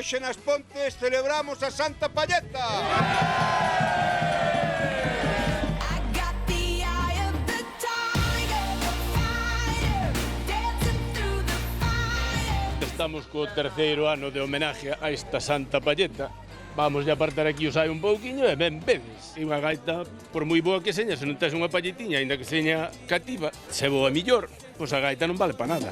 hoxe nas Pontes celebramos a Santa Palleta. Estamos co terceiro ano de homenaxe a esta Santa Palleta. Vamos a apartar aquí os hai un pouquiño e ben vedes. E unha gaita, por moi boa que seña, se non tes unha palletiña, aínda que seña cativa, se boa millor, pois a gaita non vale pa nada.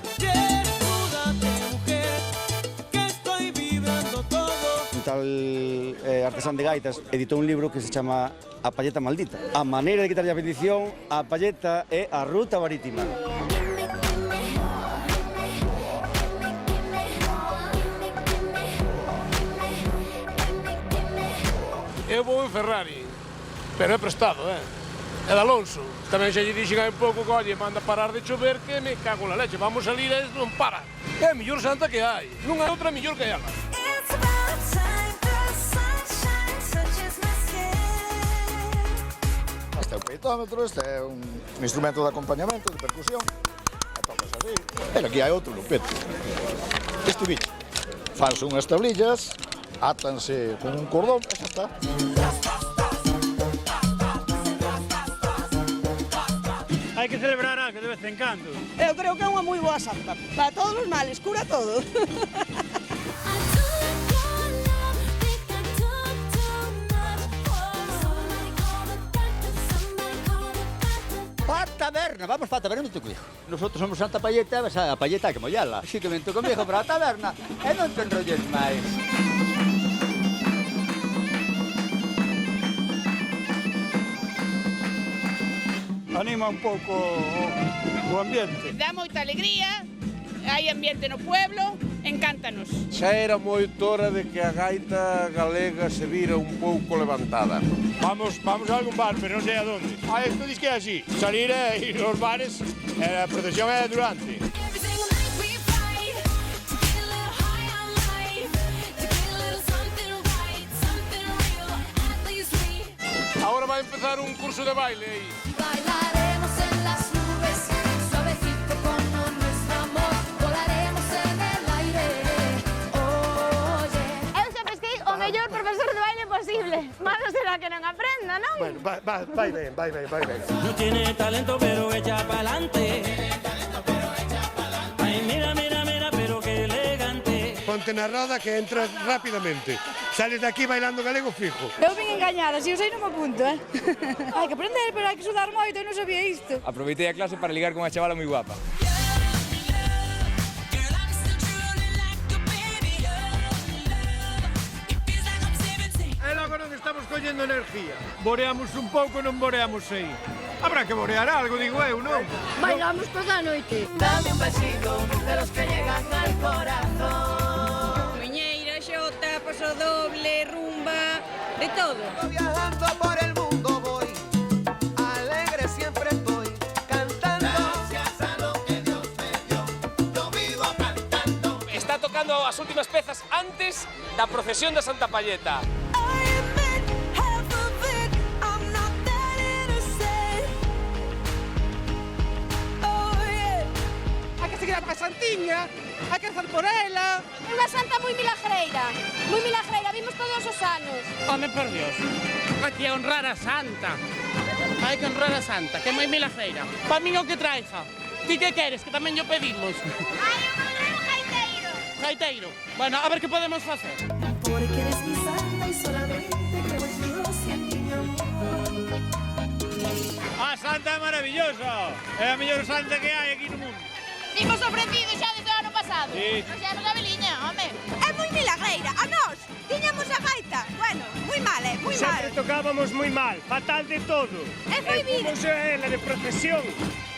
Un tal artesán de gaitas editou un libro que se chama A Palleta Maldita. A maneira de quitarlle a bendición á palleta é a ruta marítima. Eu vou en Ferrari, pero é prestado, É de Alonso. Tamén xa lle dixen hai un pouco que, oye, manda parar de chover que me cago na leche. Vamos salir e non para. É a mellor santa que hai. Non hai outra mellor que ela. Este é un peitómetro, este é un instrumento de acompañamento, de percusión. E tocas así. E aquí hai outro lupete. Este bicho. Fanse unhas tablillas, átanse con un cordón e xa está. Hai que celebrar algo de vez en cando. Eu creo que é unha moi boa santa. Para todos os males, cura todo. Pa taberna, vamos pa taberna, non te cuido. Nosotros somos Santa Palleta, a palleta hai que mollala. Así que vento conmigo para a taberna e non te enrolles máis. Anima un pouco o ambiente. Dá moita alegría, hai ambiente no pueblo, encántanos. Xa era moito hora de que a gaita galega se vira un pouco levantada. Vamos a algún bar, pero non sei a donde. Isto diz que é así. Salir e ir aos bares, a procesión é durante. Agora vai empezar un curso de baile aí. Bailaremos en las nubes, suavecito como nuestro amor, volaremos en el aire. Oye. Eu sempre esquei o mellor profesor de baile posible. Malo será que non aprenda, non? Bueno, vai ben. No tiene talento, pero echa pa'lante. Ay, mira, pero qué elegante. Ponte na roda que entras rapidamente. Sales de aquí bailando galego fijo. Eu vin engañada, se eu sei non me apunto, Hai que aprender, pero hai que sudar moito, eu non sabía isto. Aproveitei a clase para ligar con unha chavala moi guapa. E logo non estamos collendo energía. Boreamos un pouco, non boreamos aí. Habrá que borear algo, digo eu, non? Bailamos toda a noite. Dame un besito de los que llegan al corazón. Muñeira, xota, paso doble, rumba, de todo. Viajando por el mundo voy, alegre siempre estoy, cantando. Gracias a lo que Dios me dio, yo vivo cantando. Está tocando as últimas pezas antes da procesión da Santa Palleta. Hai que seguir a santiña, hai que rezar por ela. É unha santa moi milagreira. Moi milagreira, vimos todos os anos. Home, por Dios. Hai que honrar a Santa. Hai que honrar a Santa, que é moi milagreira. Pa min o que traiga. Ti que queres, que tamén yo pedimos. Ai, eu quero gaiteiro. Gaiteiro. Bueno, a ver que podemos facer. Porque eres mi santa y solamente creo en Dios y en ti, mi amor. A santa é maravillosa. É a mellor santa que hai aquí no mundo. Vimos ofrecido xa desde o ano pasado. Sí. Non xa nos a veliña, home. É moi milagreira, a nós. Tiñamos a gaita. Bueno, moi mal, moi mal. Sempre tocábamos moi mal, fatal de todo. E foi vida. Fomos ela de procesión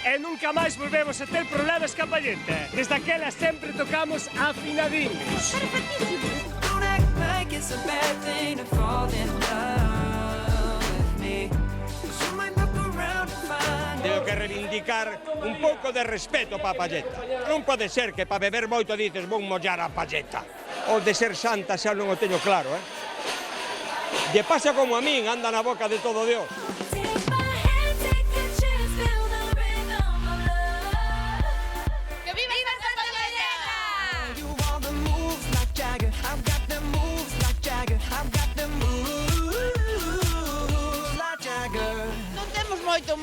e nunca máis volvemos a ter problemas ca palleta. Desde aquela sempre tocamos afinadiños. Perfectísimo. Don't act like it's a bad thing to fall in love with me. 'Cause you might look around and find. Tengo que reivindicar un pouco de respeto pa palleta. Non pode ser que pa beber moito dices vou mollar a palleta. O de ser santa xa non o teño claro, Lle pasa como a min, anda na boca de todo Dios. Que viva Santa Palleta! You want the moves like Jagger, I've got them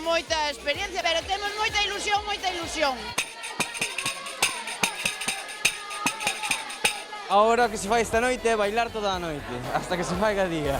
moita experiencia, pero temos moita ilusión, moita ilusión. Ahora que se fai esta noite é bailar toda a noite, hasta que se faiga día.